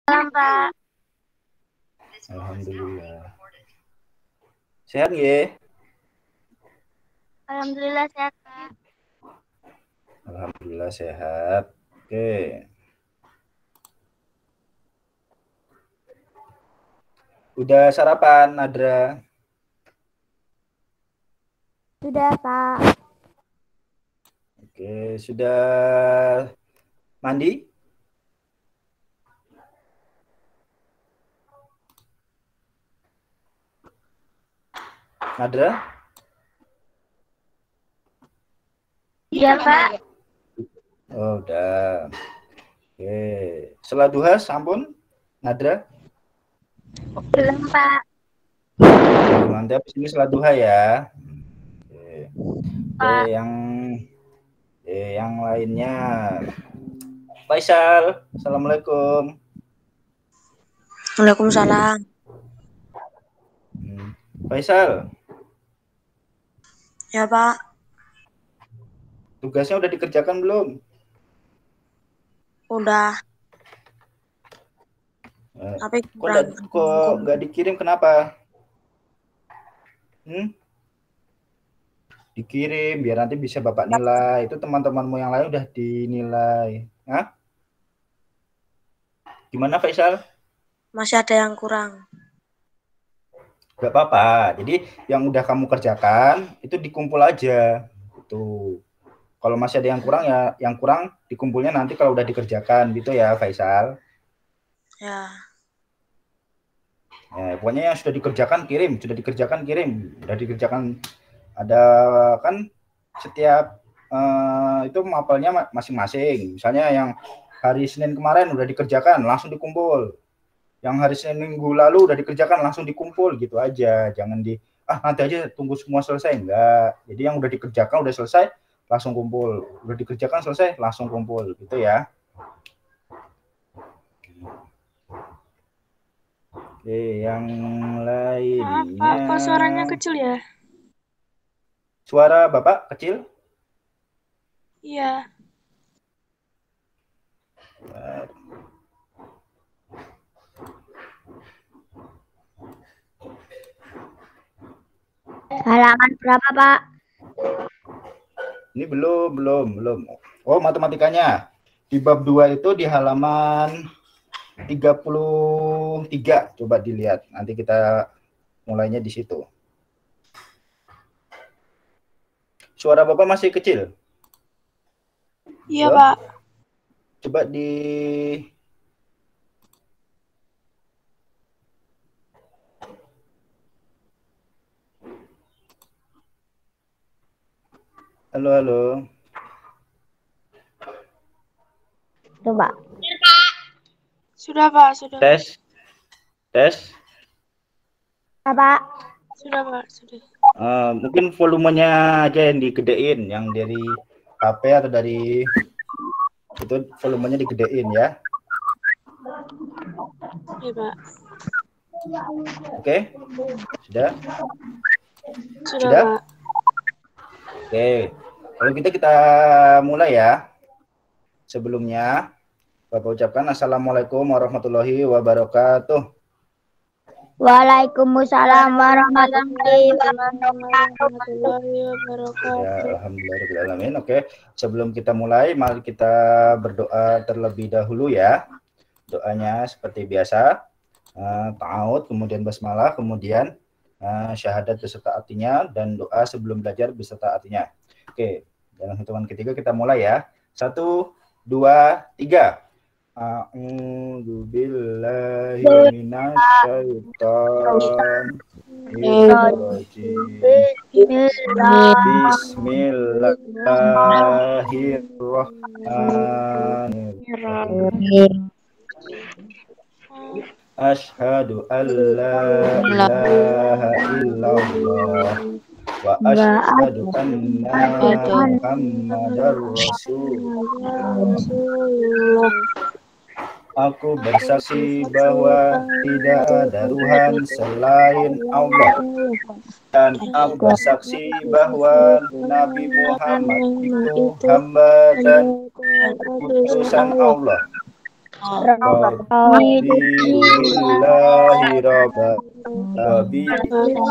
Malam, Pak. Alhamdulillah. Sehat ya? Alhamdulillah sehat, Pak. Alhamdulillah sehat. Oke. Udah sarapan, Nadra? Sudah, Pak. Oke, sudah mandi? Nadra? Iya, Pak. Oh, udah. Oke. Setelah duha, sampun, Nadra? Belum, Pak. Nanti habis ini setelah duha ya. Oke. Pak. Yang lainnya. Faisal, assalamualaikum. Waalaikumsalam. Faisal. Ya, Pak. Tugasnya udah dikerjakan belum? Udah. Tapi kok nggak dikirim, kenapa? Dikirim biar nanti bisa Bapak nilai. Itu teman-temanmu yang lain udah dinilai. Hah? Gimana, Faisal? Masih ada yang kurang. Gak apa-apa. Jadi yang udah kamu kerjakan itu dikumpul aja. Gitu. Kalau masih ada yang kurang ya, yang kurang dikumpulnya nanti kalau udah dikerjakan gitu ya, Faisal. Ya. Pokoknya yang sudah dikerjakan kirim, sudah dikerjakan. Ada kan setiap itu mapelnya masing-masing. Misalnya yang hari Senin kemarin udah dikerjakan, langsung dikumpul. Yang hari Senin minggu lalu udah dikerjakan, langsung dikumpul gitu aja. Jangan nanti aja tunggu semua selesai, enggak. Jadi yang udah dikerjakan udah selesai, langsung kumpul. Udah dikerjakan selesai, langsung kumpul gitu ya. Oke, yang lainnya. Maaf, Pak, kok suaranya kecil ya? Suara Bapak kecil? Iya. Halaman berapa, Pak? Ini belum. Oh, matematikanya. Di bab 2 itu di halaman 33. Coba dilihat. Nanti kita mulainya di situ. Suara Bapak masih kecil? Iya, Pak. Coba Halo. Coba. Sudah, Pak. Sudah. Tes. Pak. Sudah, Pak. Sudah. Mungkin volumenya aja yang digedein, yang dari HP atau dari itu volumenya digedein ya. Iya, Pak. Oke. Sudah, Pak. Oke. Kalau kita mulai ya. Sebelumnya Bapak ucapkan Assalamualaikum warahmatullahi wabarakatuh. Waalaikumsalam warahmatullahi wabarakatuh. Ya, alhamdulillahirrahmanirrahim. Oke, sebelum kita mulai, mari kita berdoa terlebih dahulu ya. Doanya seperti biasa, ta'awud, kemudian basmalah, kemudian syahadat beserta artinya, dan doa sebelum belajar beserta artinya. Oke, dalam hitungan ketiga kita mulai ya. 1, 2, 3. A'udzu billahi minasyaitonir rajim. Bismillahirrahmanirrahim. Asyhadu an la ilaha illallah wa asyhadu anna Muhammadar Rasulullah. Aku bersaksi bahwa tidak ada Tuhan selain Allah, dan aku bersaksi bahwa Nabi Muhammad itu hamba dan utusan Allah. Billahi robba wa bi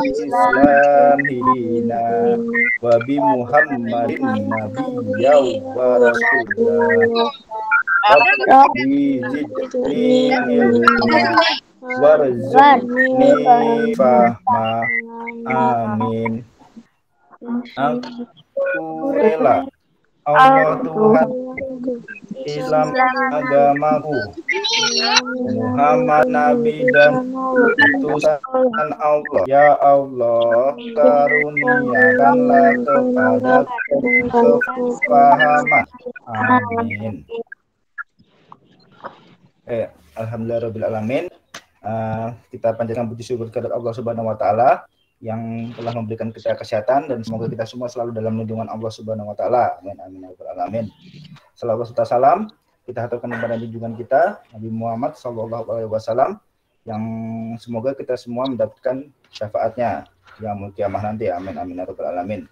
Islam hina wa bi Muhammadin nabiyya wa rasulullah Rabbi zidni ilma warzuqni fahma amin. Aku rela Allah Tuhan Islam agamaku, Muhammad Nabi dan utusan Allah. Ya Allah, karuniakanlah kepadaku kefahaman. Amin. Alhamdulillahirobbilalamin. Kita panjatkan puji syukur kepada Allah Subhanahu Wa Taala yang telah memberikan kita kesehatan, dan semoga kita semua selalu dalam lindungan Allah Subhanahu Wa Taala. Amin amin ya rabbal alamin. Salawat serta salam kita haturkan kepada junjungan kita Nabi Muhammad SAW, yang semoga kita semua mendapatkan syafaatnya yang kiamah nanti. Amin amin ya rabbal alamin.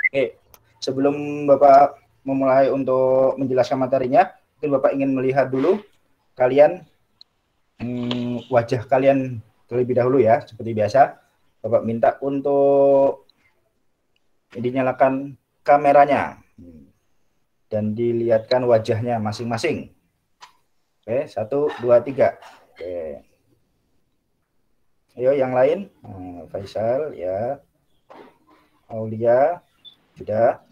Oke, sebelum Bapak memulai untuk menjelaskan materinya, mungkin Bapak ingin melihat dulu kalian wajah kalian terlebih dahulu ya. Seperti biasa Bapak minta untuk dinyalakan kameranya dan dilihatkan wajahnya masing-masing. Oke, 1, 2, 3. Oke. Ayo yang lain. Faisal ya. Aulia sudah.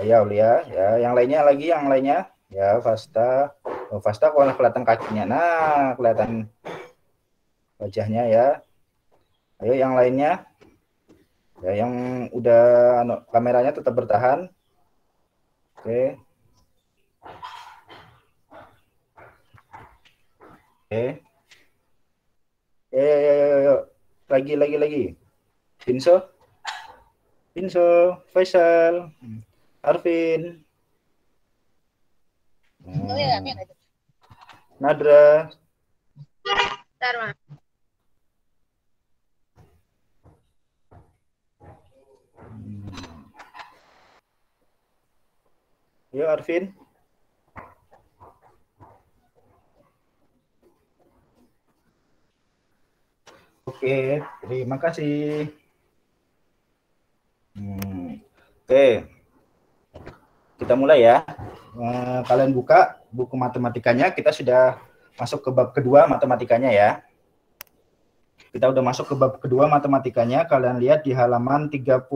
Ayo Aulia ya. Yang lainnya lagi, yang lainnya ya. Fasta. Oh, Fasta kalau kelihatan kakinya. Nah, kelihatan wajahnya ya. Ayo yang lainnya. Ya, yang udah kameranya tetap bertahan. Oke. Oke. Lagi. Pinso, Faisal, Arvin, Nadra. Yo Arvin. Oke, terima kasih. Oke, kita mulai ya. Kalian buka buku matematikanya. Kita sudah masuk ke bab kedua matematikanya ya. Kita udah masuk ke bab kedua matematikanya. Kalian lihat di halaman 34.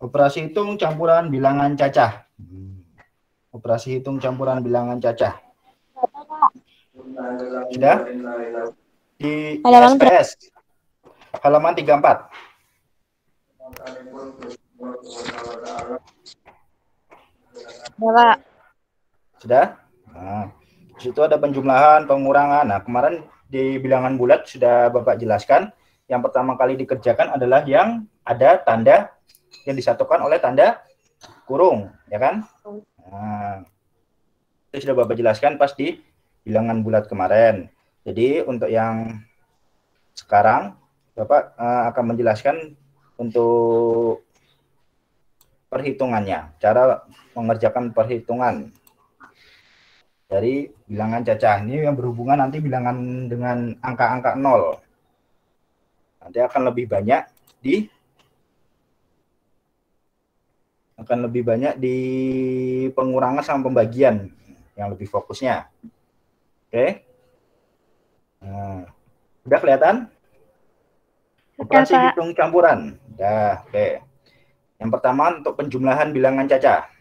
Operasi hitung campuran bilangan cacah. Operasi hitung campuran bilangan cacah. Sudah? Di SPS. Halaman 34. Sudah? Nah, di situ ada penjumlahan, pengurangan. Nah, kemarin di bilangan bulat sudah Bapak jelaskan. Yang pertama kali dikerjakan adalah yang ada tanda yang disatukan oleh tanda kurung, ya kan? Nah, itu sudah Bapak jelaskan pas di bilangan bulat kemarin. Jadi untuk yang sekarang Bapak akan menjelaskan untuk perhitungannya, cara mengerjakan perhitungan dari bilangan cacah. Ini yang berhubungan nanti bilangan dengan angka-angka 0. Nanti akan lebih banyak di pengurangan sama pembagian yang lebih fokusnya. Oke. Nah, udah kelihatan? Operasi hitung campuran. Udah, oke. Yang pertama untuk penjumlahan bilangan cacah.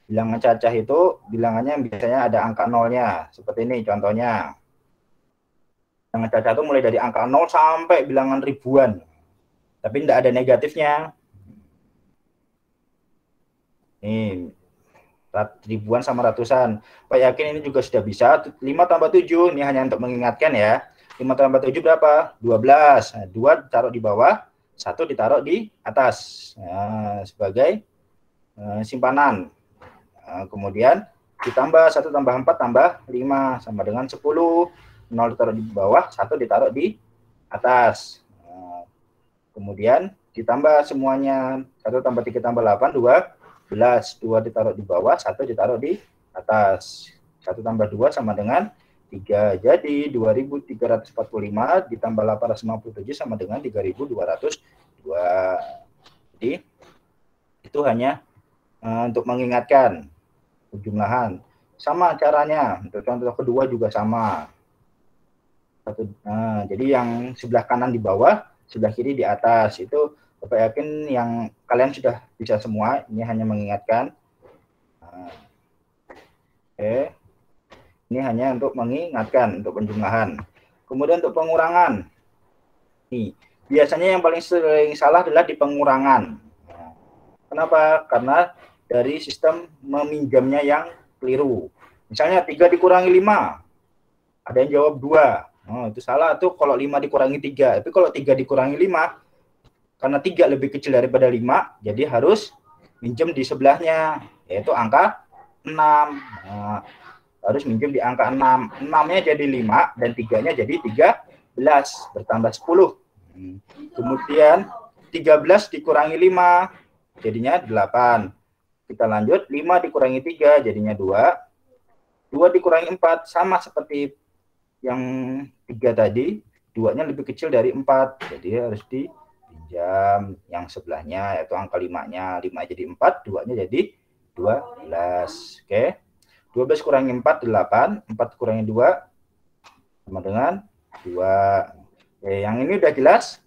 Bilangan cacah itu bilangannya biasanya ada angka nolnya. Seperti ini contohnya. Bilangan cacah itu mulai dari angka 0 sampai bilangan ribuan. Tapi tidak ada negatifnya. Ini ribuan sama ratusan. Pak yakin ini juga sudah bisa. 5 tambah 7, ini hanya untuk mengingatkan ya. 5 tambah 7 berapa? 12. Nah, 2 ditaruh di bawah, 1 ditaruh di atas. Nah, sebagai simpanan. Nah, kemudian ditambah 1 tambah 4 tambah 5 sama dengan 10. 0 ditaruh di bawah, 1 ditaruh di atas. Nah, kemudian ditambah semuanya. 1 tambah 3 tambah 8, 2. 2 ditaruh di bawah, 1 ditaruh di atas. 1 tambah 2 sama dengan 3. Jadi 2345 ditambah 857 sama dengan 3202. Jadi itu hanya untuk mengingatkan penjumlahan. Sama caranya, untuk contoh kedua juga sama. Jadi yang sebelah kanan di bawah, sebelah kiri di atas. Itu Bapak yakin yang kalian sudah bisa semua. Ini hanya mengingatkan. Oke. Ini hanya untuk mengingatkan, untuk penjumlahan. Kemudian untuk pengurangan. Nih, biasanya yang paling sering salah adalah di pengurangan. Kenapa? Karena dari sistem meminjamnya yang keliru. Misalnya 3 dikurangi 5. Ada yang jawab 2. Oh, itu salah tuh kalau 5 dikurangi 3. Tapi kalau 3 dikurangi 5, karena 3 lebih kecil daripada 5, jadi harus minjem di sebelahnya, yaitu angka 6. Nah, harus minjem di angka 6. 6-nya jadi 5 dan 3-nya jadi 13, bertambah 10. Kemudian 13 dikurangi 5, jadinya 8. Kita lanjut, 5 dikurangi 3, jadinya 2. 2 dikurangi 4, sama seperti yang 3 tadi, 2-nya lebih kecil dari 4, jadi harus dipinjam yang sebelahnya, yaitu angka 5-nya. 5 jadi 4, 2-nya jadi 12. Oke, 12 kurangi 4, 8. 4 kurangi 2, sama dengan 2. Oke, yang ini udah jelas?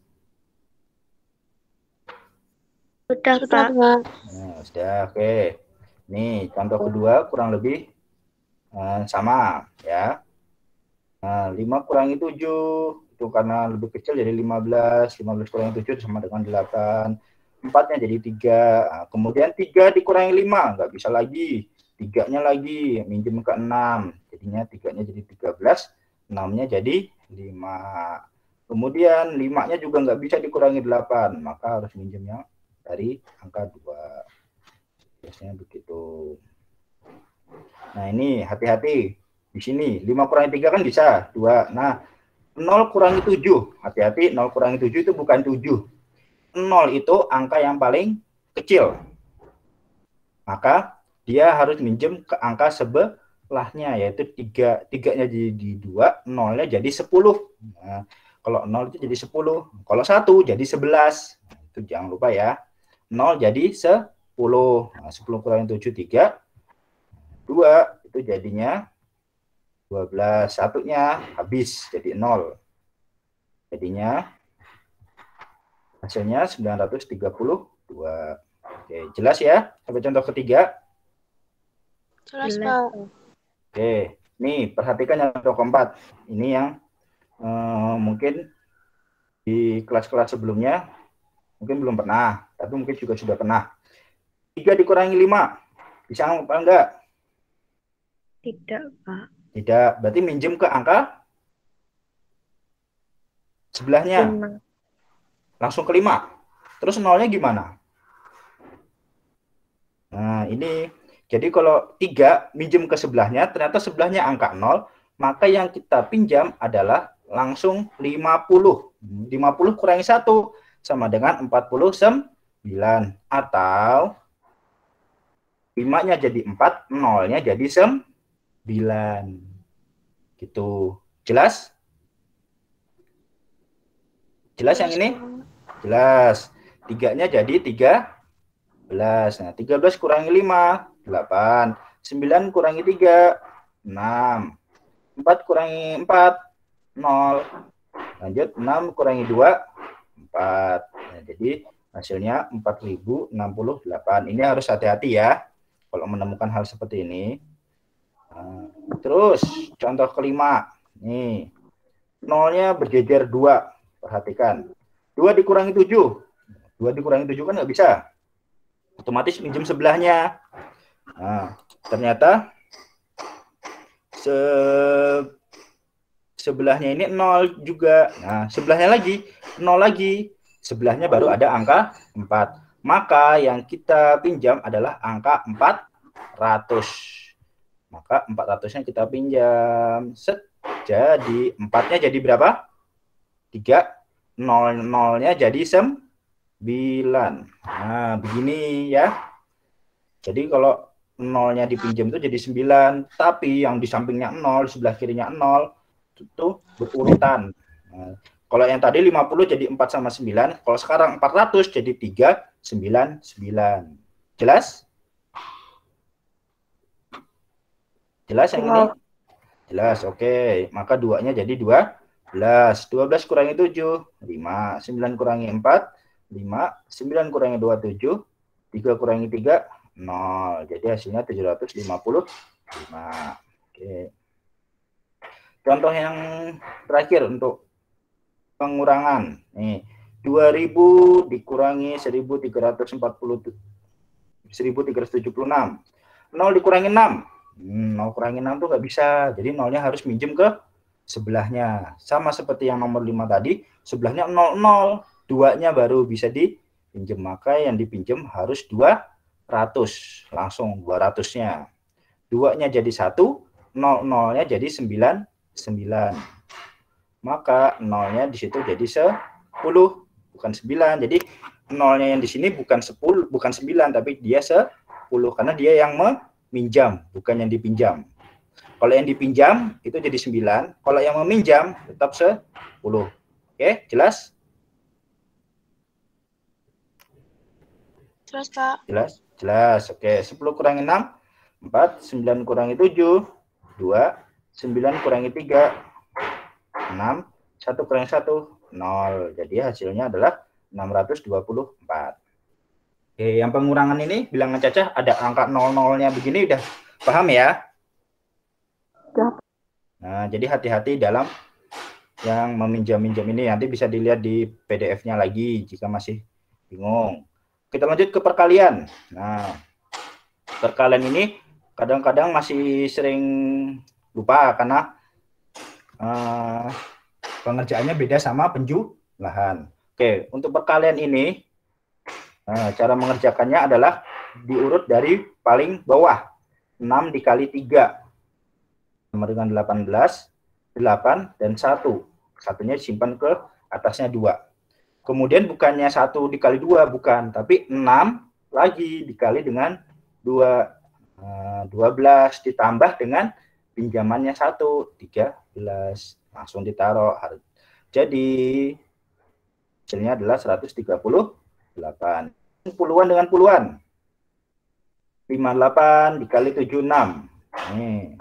Sudah, Sudah, Pak. Pak. Nah, sudah, oke. Nih, contoh kedua kurang lebih sama, ya. 5 kurangi 7, itu karena lebih kecil jadi 15. 15 kurangi 7 sama dengan 8. 4-nya jadi 3. Kemudian 3 dikurangi 5, nggak bisa lagi. 3-nya lagi, minjem ke 6. Jadinya 3-nya jadi 13, 6-nya jadi 5. Kemudian 5-nya juga nggak bisa dikurangi 8, maka harus minjemnya dari angka 2. Biasanya begitu. Nah, ini hati-hati. Di sini 5 kurangi 3 kan bisa 2. Nah, 0 kurangi 7. Hati-hati, 0 kurangi 7 itu bukan 7. 0 itu angka yang paling kecil. Maka dia harus minjem ke angka sebelahnya, yaitu 3. 3-nya jadi 2, 0-nya jadi 10. Nah, kalau 0 itu jadi 10. Kalau 1 jadi 11. Nah, itu jangan lupa ya. 0 jadi 10. Nah, 10 kurangi 7, 3. 2 itu jadinya 12. Satunya habis jadi 0. Jadinya hasilnya 932. Oke, jelas ya? Sampai contoh ketiga. Jelas, Jelas, Pak. Oke, nih perhatikan yang contoh keempat. Ini yang mungkin di kelas-kelas sebelumnya mungkin belum pernah, tapi mungkin juga sudah pernah. 3 dikurangi 5. Bisa apa enggak? Tidak, Pak. Tidak, berarti minjem ke angka sebelahnya. 5. Langsung ke 5. Terus 0-nya gimana? Nah, ini. Jadi kalau 3 minjem ke sebelahnya, ternyata sebelahnya angka 0, maka yang kita pinjam adalah langsung 50. 50 kurangi 1 sama dengan 49. Atau 5-nya jadi 4, 0-nya jadi 9. Gitu. Jelas? Jelas yang ini? Jelas. 3-nya jadi 13. Nah, 13 kurangi 5, 8. 9 kurangi 3, 6. 4 kurangi 4, 0. Lanjut, 6 kurangi 2, 4. Nah, jadi hasilnya 4068. Ini harus hati-hati ya kalau menemukan hal seperti ini. Nah, terus contoh kelima. Nih, 0-nya berjejer 2. Perhatikan. 2 dikurangi 7. 2 dikurangi 7 kan nggak bisa. Otomatis minjem sebelahnya. Nah, ternyata sebelahnya ini 0 juga. Nah, sebelahnya lagi 0 lagi. Sebelahnya baru ada angka 4. Maka yang kita pinjam adalah angka 400. Maka 400-nya kita pinjam. Set. Jadi 4-nya jadi berapa? 3. 0-0-nya jadi 9. Nah, begini ya. Jadi kalau nolnya dipinjam itu jadi 9, tapi yang di sampingnya 0, di sebelah kirinya 0, itu berurutan. Nah, kalau yang tadi 50 jadi 4 sama 9, kalau sekarang 400 jadi 399. Jelas? Jelas yang ini? Jelas, oke. Maka 2-nya jadi 12. 12 kurangi 7, 5. 9 kurangi 4, 5. 9 kurangi 2, 7. 3 kurangi 3, 0. Jadi hasilnya 755. Oke. Contoh yang terakhir untuk pengurangan. Nih, 2000 dikurangi 1340, 1376. 0 dikurangi 6. 0 kurangi 6 tuh nggak bisa. Jadi 0-nya harus minjem ke sebelahnya. Sama seperti yang nomor 5 tadi, sebelahnya 00. 2-nya baru bisa dipinjam. Maka yang dipinjam harus 200. Langsung 200-nya. 2-nya jadi 1, 00-nya jadi 9. Maka 0-nya di situ jadi 10, bukan 9. Jadi 0-nya yang di sini bukan 10, bukan 9, tapi dia 10 karena dia yang meminjam, bukan yang dipinjam. Kalau yang dipinjam itu jadi 9, kalau yang meminjam tetap 10. Oke, jelas? Jelas, Kak. Jelas? Jelas. Oke, 10 kurangi 6, 4, 9 kurangi 7, 2, 9 kurangi 3, 6, 1 kurangi 1, 0. Jadi hasilnya adalah 624. Oke, yang pengurangan ini bilangan cacah ada angka 00-nya begini udah paham ya? Nah, jadi hati-hati dalam yang meminjam-minjam ini. Nanti bisa dilihat di PDF-nya lagi jika masih bingung. Kita lanjut ke perkalian. Nah, perkalian ini kadang-kadang masih sering lupa karena pengerjaannya beda sama penjumlahan. Oke, untuk perkalian ini cara mengerjakannya adalah diurut dari paling bawah. 6 dikali 3 sama dengan 18, 8, dan 1. Satunya disimpan ke atasnya 2. Kemudian bukannya 1 dikali 2, bukan. Tapi 6 lagi dikali dengan 2. 12 ditambah dengan pinjamannya 1, 13. Langsung ditaruh. Jadi hasilnya adalah 138. Puluhan dengan puluhan. 58 dikali 76. Nih.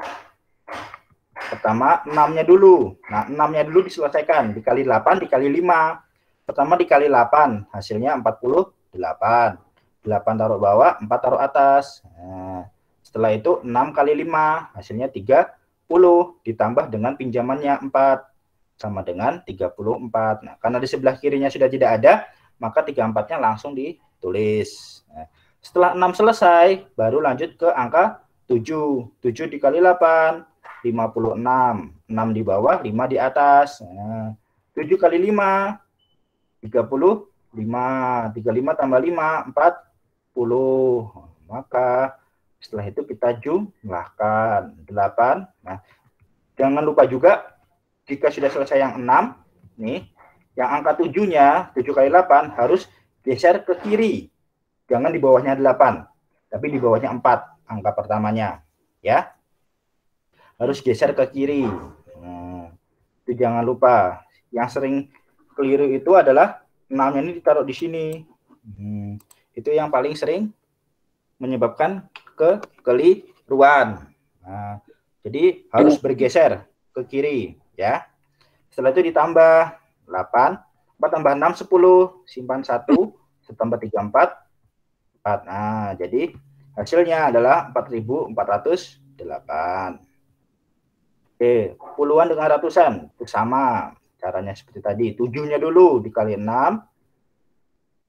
Pertama 6-nya dulu. Nah, 6-nya dulu diselesaikan. Dikali 8 dikali 5. Pertama dikali 8, hasilnya 48. 8 taruh bawah, 4 taruh atas. Nah, setelah itu 6 kali 5, hasilnya 30. Ditambah dengan pinjamannya 4. Sama dengan 34. Nah, karena di sebelah kirinya sudah tidak ada, maka 34-nya langsung ditulis. Nah, setelah 6 selesai, baru lanjut ke angka 7. 7 dikali 8, 56. 6 di bawah, 5 di atas. Nah, 7 kali 5, 35. 35 tambah 5, 40. Maka setelah itu kita jumlahkan 8. Nah, jangan lupa juga jika sudah selesai yang 6, nih, yang angka 7-nya, 7 kali 8, harus geser ke kiri. Jangan di bawahnya 8, tapi di bawahnya 4, angka pertamanya. Ya, harus geser ke kiri. Nah, itu jangan lupa. Yang sering keliru itu adalah 6-nya ini ditaruh di sini. Itu yang paling sering menyebabkan kekeliruan. Nah, jadi harus bergeser ke kiri. Ya, setelah itu ditambah 8, 4 tambah 6, 10, simpan 1, tambah 3, 4. Nah, jadi hasilnya adalah 4408. Oke, puluhan dengan ratusan, itu sama caranya seperti tadi. 7-nya dulu dikali 6,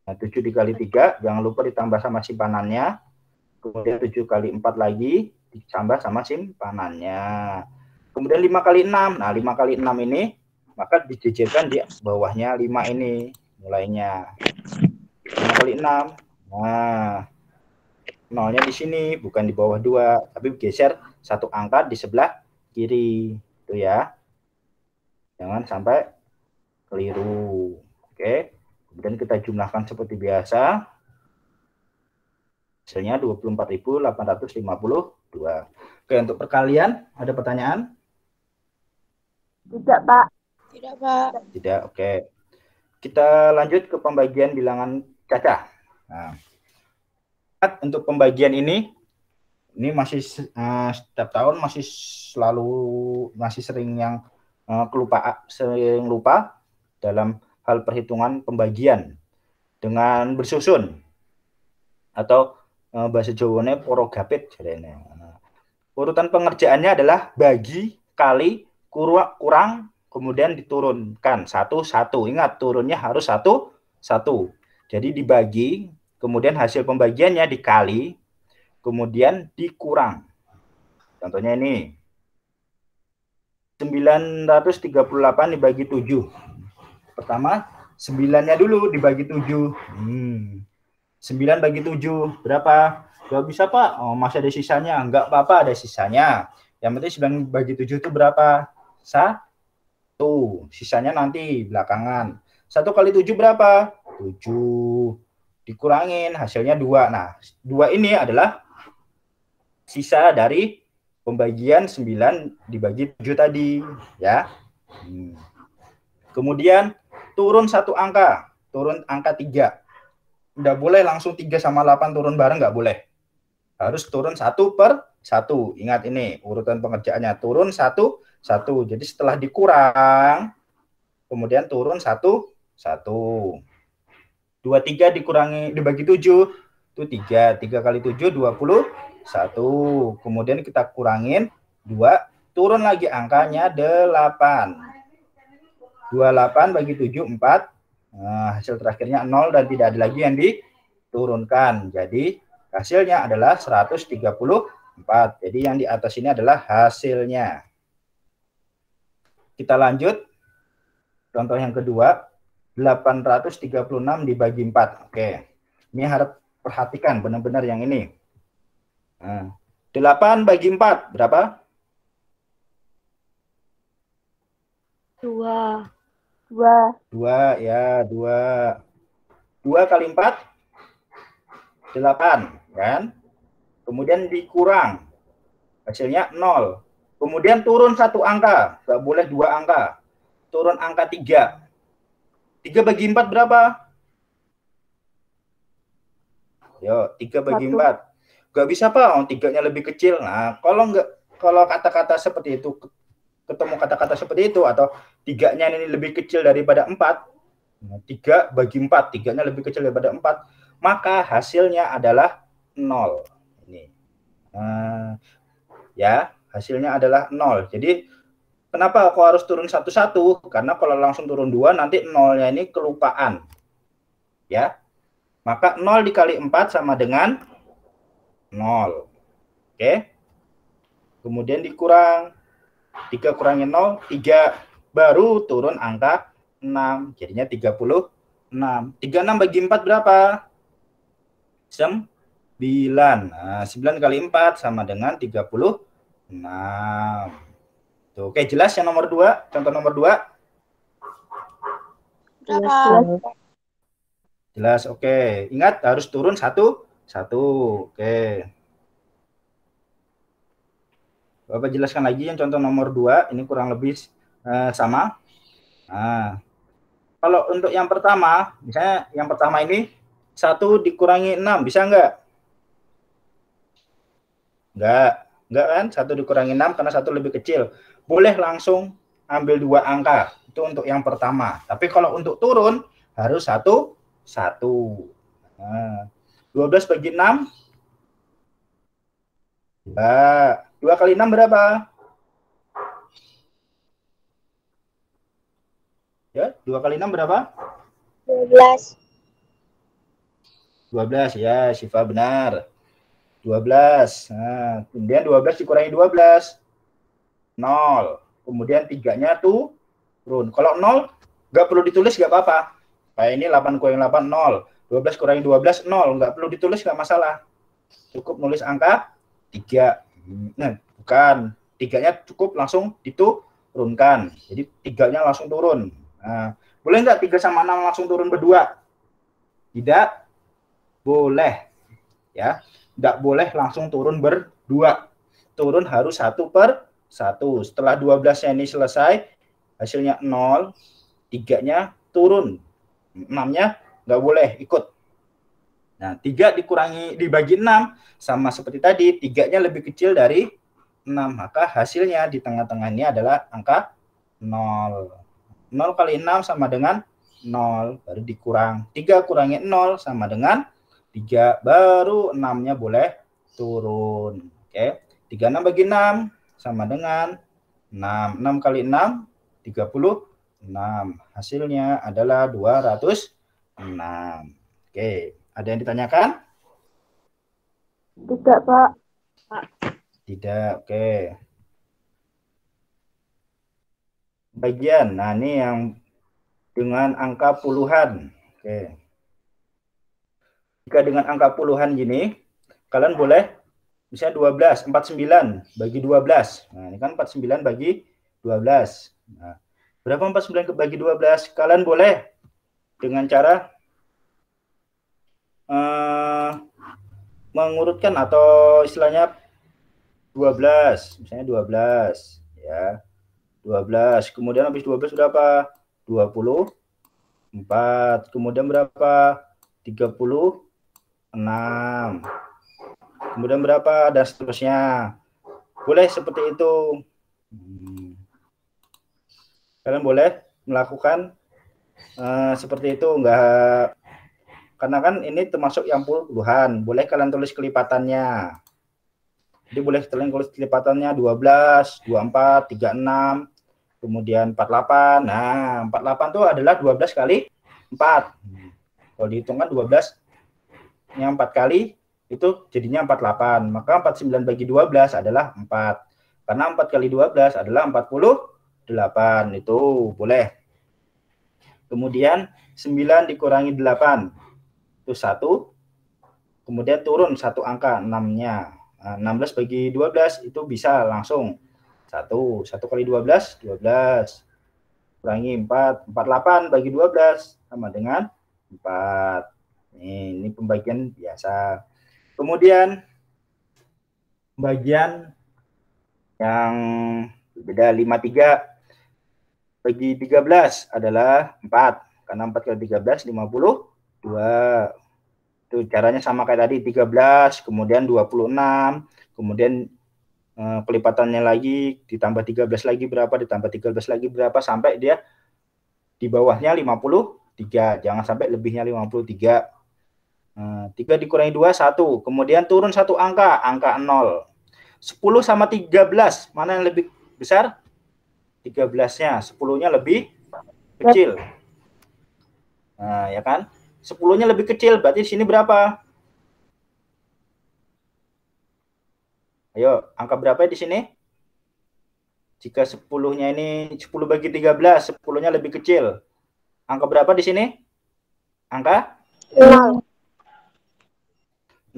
nah, 7 dikali 3, jangan lupa ditambah sama simpanannya. Kemudian 7 kali 4 lagi, ditambah sama simpanannya. Kemudian 5 kali 6. Nah, 5 kali 6 ini, maka dijejerkan di bawahnya 5 ini. Mulainya. 5 kali 6. Nah, 0-nya di sini, bukan di bawah 2. Tapi geser satu angka di sebelah kiri. Itu ya. Jangan sampai keliru. Oke. Kemudian kita jumlahkan seperti biasa. Hasilnya 24.852. Oke, untuk perkalian ada pertanyaan? Tidak, Pak. Tidak, Pak. Tidak, oke. Kita lanjut ke pembagian bilangan cacah. Nah, untuk pembagian ini masih setiap tahun masih sering yang sering lupa dalam hal perhitungan pembagian dengan bersusun atau bahasa Jawanya porogapit. Urutan pengerjaannya adalah bagi, kali, kurang, kemudian diturunkan satu-satu. Ingat, turunnya harus satu-satu. Jadi dibagi, kemudian hasil pembagiannya dikali, kemudian dikurang. Contohnya ini. 938 dibagi 7. Pertama, 9-nya dulu dibagi 7. 9 bagi 7 berapa? Gak bisa, Pak. Oh, masih ada sisanya. Enggak apa-apa, ada sisanya. Yang penting 9 bagi 7 itu berapa? 1. Sisanya nanti belakangan. 1 kali 7 berapa? 7. Dikurangin, hasilnya 2. Nah, 2 ini adalah sisa dari pembagian 9 dibagi 7 tadi. Ya. Kemudian turun 1 angka. Turun angka 3. Nggak boleh langsung 3 sama 8 turun bareng, nggak boleh. Harus turun 1 per 1. Ingat ini, urutan pengerjaannya. Turun 1, 1. Jadi setelah dikurang, kemudian turun 1, 1. 23 dibagi 7, itu 3. 3 kali 7, 21. Kemudian kita kurangin 2, turun lagi angkanya 8. 28 bagi 7, 4. Nah, hasil terakhirnya 0 dan tidak ada lagi yang diturunkan. Jadi hasilnya adalah 134. Jadi yang di atas ini adalah hasilnya. Kita lanjut. Contoh yang kedua, 836 dibagi 4. Oke. Ini harap perhatikan benar-benar yang ini. Nah, 8 bagi 4 berapa? 2. 2 ya, 2. 2 kali 4 8 kan? Kemudian dikurang. Hasilnya 0. Kemudian turun 1 angka, enggak boleh 2 angka. Turun angka 3. 3 bagi 4 berapa? Yo, 3 bagi 4. Enggak bisa, Pak. Oh, 3-nya lebih kecil. Nah, kalau kata-kata seperti itu ketemu kata-kata seperti itu atau 3-nya ini lebih kecil daripada 4, 3 bagi 4, 3-nya lebih kecil daripada 4, maka hasilnya adalah 0. Ini. Ya, hasilnya adalah 0. Jadi, kenapa aku harus turun 1-1? Karena kalau langsung turun 2, nanti 0-nya ini kelupaan. Ya, maka 0 dikali 4 sama dengan 0. Oke. Kemudian dikurang. 3 kurangin 0, 3. Baru turun angka 6. Jadinya 36. 36 bagi 4 berapa? 9. Nah, 9 kali 4 sama dengan 36. Tuh, oke, jelas yang nomor 2? Contoh nomor 2? Berapa? Jelas, oke. Ingat, harus turun 1. Oke. Bapak jelaskan lagi yang contoh nomor 2, ini kurang lebih sama. Nah, kalau untuk yang pertama, misalnya yang pertama ini 1 dikurangi 6, bisa enggak? Enggak kan? 1 dikurangi 6 karena 1 lebih kecil. Boleh langsung ambil 2 angka, itu untuk yang pertama. Tapi kalau untuk turun, harus 1. Nah, 12 bagi 6, 2 kali 6 berapa? Ya, 2 kali 6 berapa? 12. 12 ya, Syifa benar. 12. Nah, kemudian 12 dikurangi 12. 0. Kemudian 3-nya turun. Kalau 0, nggak perlu ditulis, nggak apa-apa. Kayak ini 8 kurangi 8, 0. 12 kurangi 12, 0. Nggak perlu ditulis, nggak masalah. Cukup nulis angka 3. Nah, bukan. 3-nya cukup langsung diturunkan. Jadi 3-nya langsung turun. Nah, boleh nggak 3 sama 6 langsung turun berdua? Tidak boleh. ya. Nggak boleh langsung turun berdua. Turun harus 1/1. Setelah 12-nya ini selesai, hasilnya 0, 3-nya turun. 6-nya nggak boleh ikut. Nah, 3 dibagi 6 sama seperti tadi, 3-nya lebih kecil dari 6, maka hasilnya di tengah-tengah ini adalah angka 0. 0 kali 6 sama dengan 0, baru dikurang. 3 kurangi 0 sama dengan 3, baru 6-nya boleh turun. Oke, 36 bagi 6 sama dengan 6. 6 kali 6, 36. Hasilnya adalah 206. Oke, ada yang ditanyakan? Tidak, Pak. Tidak, oke. Bagian, nah ini yang dengan angka puluhan. Oke. Jika dengan angka puluhan gini, kalian boleh misalnya 12, 49 bagi 12. Nah, ini kan 49 bagi 12. Nah, berapa 49 bagi 12? Kalian boleh dengan cara mengurutkan atau istilahnya 12, misalnya 12 ya. 12. Kemudian habis 12 berapa? 24. Kemudian berapa? 36. Kemudian berapa? Dan seterusnya. Boleh seperti itu. Kalian boleh melakukan seperti itu, enggak, karena kan ini termasuk yang puluhan. Boleh kalian tulis kelipatannya. Jadi boleh kalian tulis kelipatannya 12, 24, 36, kemudian 48. Nah, 48 itu adalah 12 kali 4. Kalau dihitungkan 12 yang 4 kali itu jadinya 48. Maka 49 bagi 12 adalah 4. Karena 4 kali 12 adalah 48. Itu boleh. Kemudian 9 dikurangi 8 itu 1. Kemudian turun satu angka 6-nya. 16 bagi 12 itu bisa langsung 1 kali 12, 12. Kurangi 4, 48 bagi 12 sama dengan 4. Ini pembagian biasa. Kemudian bagian yang berbeda, 53 bagi 13 adalah 4. Karena 4 kali 13, 52. Itu caranya sama kayak tadi, 13, kemudian 26, kemudian kelipatannya lagi, ditambah 13 lagi berapa, ditambah 13 lagi berapa, sampai dia di bawahnya 53. Jangan sampai lebihnya 53. 3 dikurangi 2, 1. Kemudian turun satu angka, angka 0. 10 sama 13, mana yang lebih besar? 13-nya, 10-nya lebih kecil. Nah, ya kan? 10-nya lebih kecil, berarti di sini berapa? Ayo, angka berapa di sini? Jika 10-nya ini 10 bagi 13, 10-nya lebih kecil. Angka berapa di sini? Angka? 0.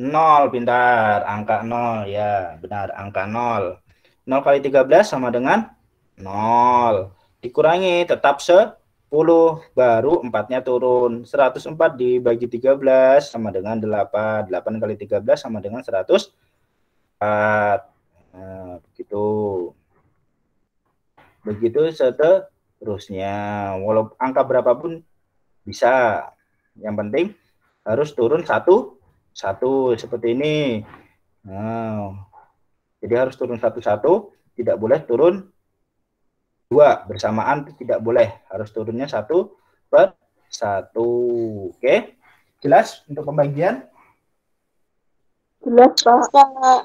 0, pintar. Angka 0, ya, benar, angka 0. 0 kali 13 sama dengan 0. Dikurangi tetap 10, baru 4-nya turun. 104 dibagi 13 sama dengan 8. 8 kali 13 sama dengan 104. Nah, begitu. Begitu seterusnya. Walau angka berapapun bisa. Yang penting harus turun satu seperti ini. Nah, jadi harus turun satu, tidak boleh turun 2 bersamaan, tidak boleh, harus turunnya 1/1. Oke, jelas untuk pembagian? Jelas, Pak.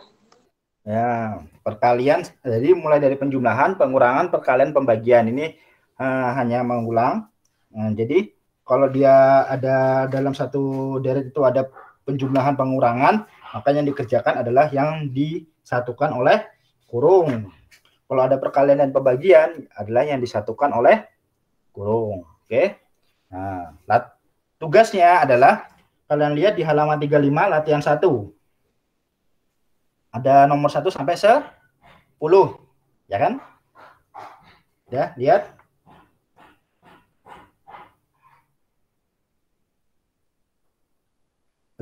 Ya, perkalian, jadi mulai dari penjumlahan, pengurangan, perkalian, pembagian ini hanya mengulang. Jadi kalau dia ada dalam satu deret itu ada penjumlahan, pengurangan, maka yang dikerjakan adalah yang disatukan oleh kurung. Kalau ada perkalian dan pembagian adalah yang disatukan oleh kurung. Oke. Nah, tugasnya adalah kalian lihat di halaman 35 latihan 1. Ada nomor 1 sampai 10. Ya kan? Ya, lihat.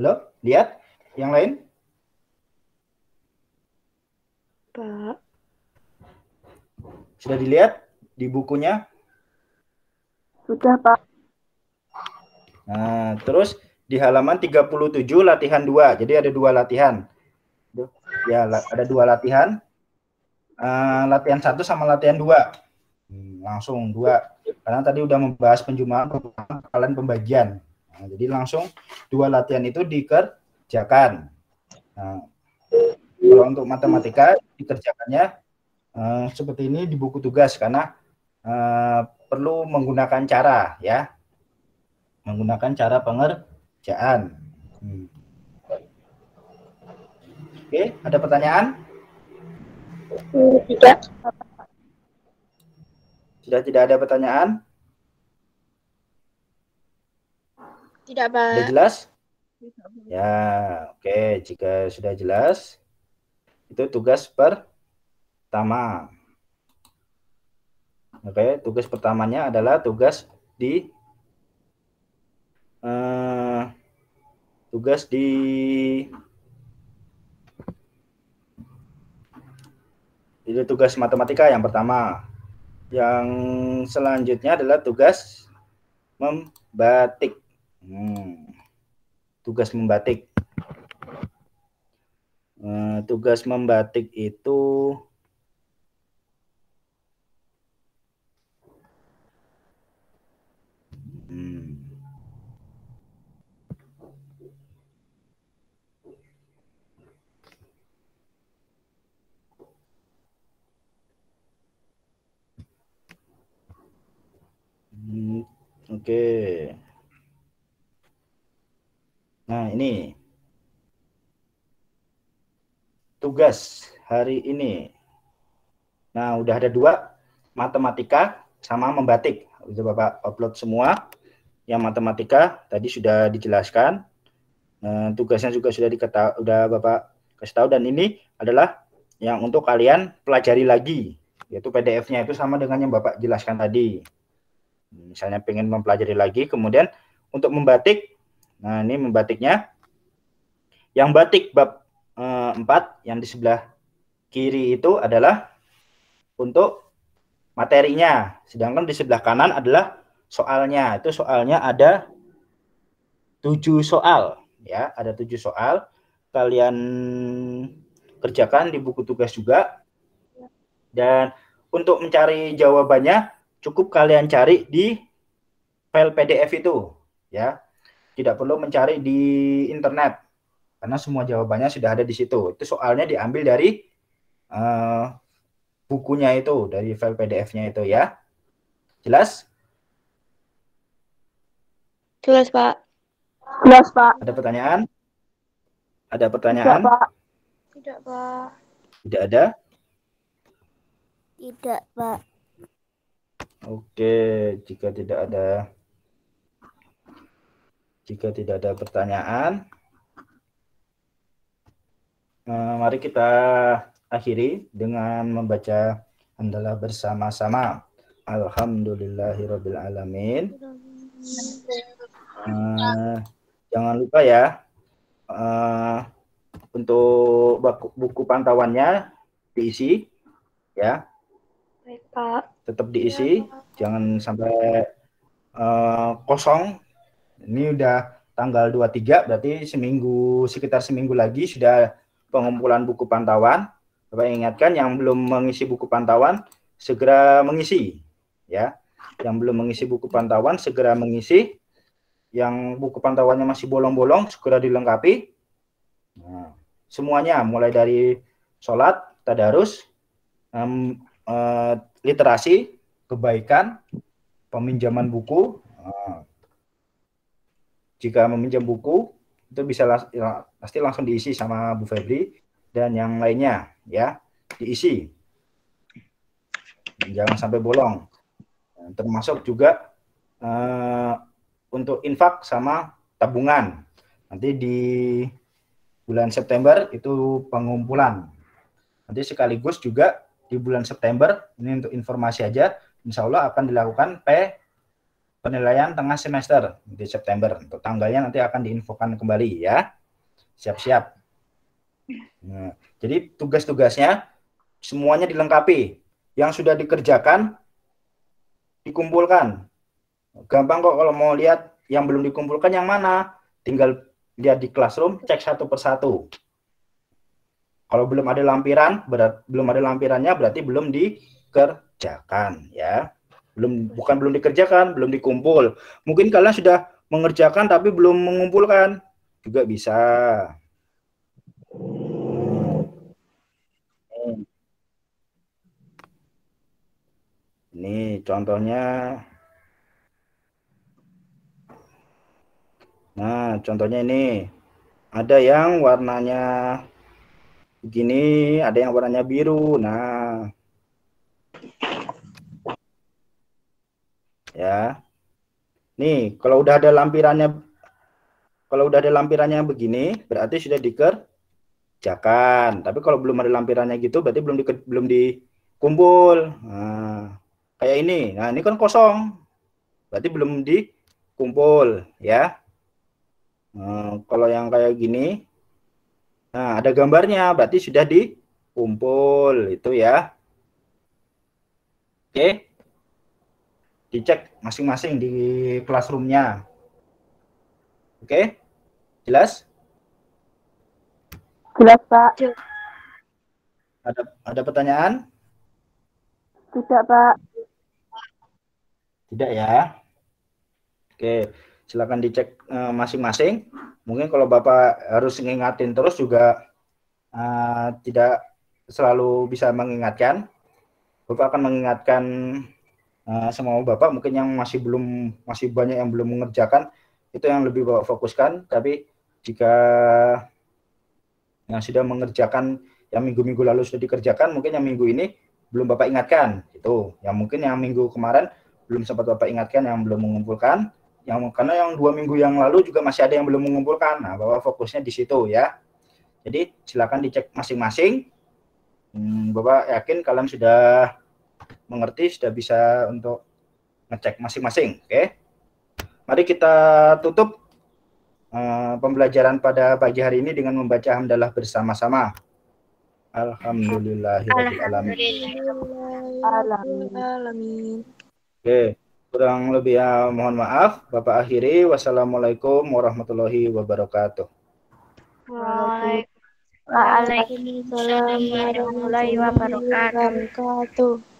Halo, lihat. Yang lain? Pak. Sudah dilihat di bukunya? Sudah, Pak. Nah, terus di halaman 37 latihan 2. Jadi ada 2 latihan. Ya, ada 2 latihan. Latihan 1 sama latihan 2. Langsung 2. Karena tadi udah membahas penjumalan, kalian pembagian. Nah, jadi langsung 2 latihan itu dikerjakan. Nah, kalau untuk matematika dikerjakannya seperti ini di buku tugas karena perlu menggunakan cara ya. Menggunakan cara pengerjaan. Oke, ada pertanyaan? Tidak. Sudah tidak ada pertanyaan? Tidak, Pak. Sudah jelas? Ya, oke. Jika sudah jelas, itu tugas pertama. Oke, tugas pertamanya adalah tugas di itu tugas matematika yang pertama. Yang selanjutnya adalah tugas membatik. Tugas membatik. Tugas membatik itu oke. Nah, ini tugas hari ini. Nah, udah ada 2, matematika sama membatik. Udah Bapak upload semua. Yang matematika tadi sudah dijelaskan. Tugasnya juga sudah Bapak kasih tahu, dan ini adalah yang untuk kalian pelajari lagi, yaitu PDF-nya itu sama dengan yang Bapak jelaskan tadi. Misalnya pengen mempelajari lagi, kemudian untuk membatik, nah ini membatiknya, yang batik bab 4 yang di sebelah kiri itu adalah untuk materinya, sedangkan di sebelah kanan adalah soalnya. Itu soalnya ada 7 soal ya, ada 7 soal. Kalian kerjakan di buku tugas juga. Dan untuk mencari jawabannya cukup kalian cari di file PDF itu ya. Tidak perlu mencari di internet karena semua jawabannya sudah ada di situ. Itu soalnya diambil dari bukunya itu, dari file PDF-nya itu ya. Jelas? Jelas, Pak. Jelas, Pak. Ada pertanyaan? Ada pertanyaan? Tidak, Pak. Tidak, Pak. Tidak ada? Tidak, Pak. Oke, jika tidak ada pertanyaan, mari kita akhiri dengan membaca hamdalah bersama-sama. Alhamdulillahirabbil alamin. Jangan lupa ya, untuk buku pantauannya diisi ya. Baik, Pak. Tetap diisi, jangan sampai kosong. Ini udah tanggal 23, berarti sekitar seminggu lagi sudah pengumpulan buku pantauan. Bapak ingatkan yang belum mengisi buku pantauan segera mengisi ya. Yang belum mengisi buku pantauan segera mengisi. Yang buku pantauannya masih bolong-bolong segera dilengkapi. Nah, semuanya mulai dari sholat, tadarus, literasi, kebaikan, peminjaman buku. Jika meminjam buku itu bisa pasti langsung diisi sama Bu Febri, dan yang lainnya ya diisi. Jangan sampai bolong. Termasuk juga untuk infak sama tabungan. Nanti di bulan September itu pengumpulan. Nanti sekaligus juga di bulan September, ini untuk informasi aja, insya Allah akan dilakukan penilaian tengah semester di September. Untuk tanggalnya nanti akan diinfokan kembali ya. siap-siap. Nah, jadi tugas-tugasnya semuanya dilengkapi. Yang sudah dikerjakan dikumpulkan. Gampang kok kalau mau lihat yang belum dikumpulkan yang mana. Tinggal lihat di Classroom, cek satu persatu. Kalau belum ada lampiran, belum ada lampirannya berarti belum dikerjakan ya. Bukan belum dikerjakan, belum dikumpul. Mungkin kalian sudah mengerjakan tapi belum mengumpulkan, juga bisa. Ini contohnya. Nah, contohnya ini. Ada yang warnanya begini, ada yang warnanya biru. Nah, ya. Nih, kalau udah ada lampirannya begini, berarti sudah dikerjakan. Tapi kalau belum ada lampirannya gitu, berarti belum dikumpul. Nah, kayak ini. Nah, ini kan kosong. Berarti belum dikumpul, ya. Nah, kalau yang kayak gini, nah ada gambarnya, berarti sudah dikumpul, itu ya. Oke. Dicek masing-masing di Classroom-nya. Oke? Jelas? Jelas, Pak. Ada pertanyaan? Tidak, Pak. Tidak ya. Oke, silakan dicek masing-masing. Mungkin kalau Bapak harus ngingatin terus juga tidak selalu bisa mengingatkan. Bapak akan mengingatkan semua Bapak mungkin yang masih banyak yang belum mengerjakan, itu yang lebih Bapak fokuskan. Tapi jika yang sudah mengerjakan yang minggu-minggu lalu sudah dikerjakan, mungkin yang minggu ini belum Bapak ingatkan. Itu yang mungkin yang minggu kemarin belum sempat Bapak ingatkan, yang belum mengumpulkan. Karena yang 2 minggu yang lalu juga masih ada yang belum mengumpulkan. Nah, Bapak fokusnya di situ ya. Jadi silakan dicek masing-masing. Bapak yakin kalian sudah mengerti, sudah bisa untuk ngecek masing-masing. Oke. Mari kita tutup pembelajaran pada pagi hari ini dengan membaca hamdalah bersama-sama. Alhamdulillahirrahmanirrahim. Oke. Kurang lebih mohon maaf. Bapak akhiri. Wassalamualaikum warahmatullahi wabarakatuh. Waalaikumsalam warahmatullahi wabarakatuh.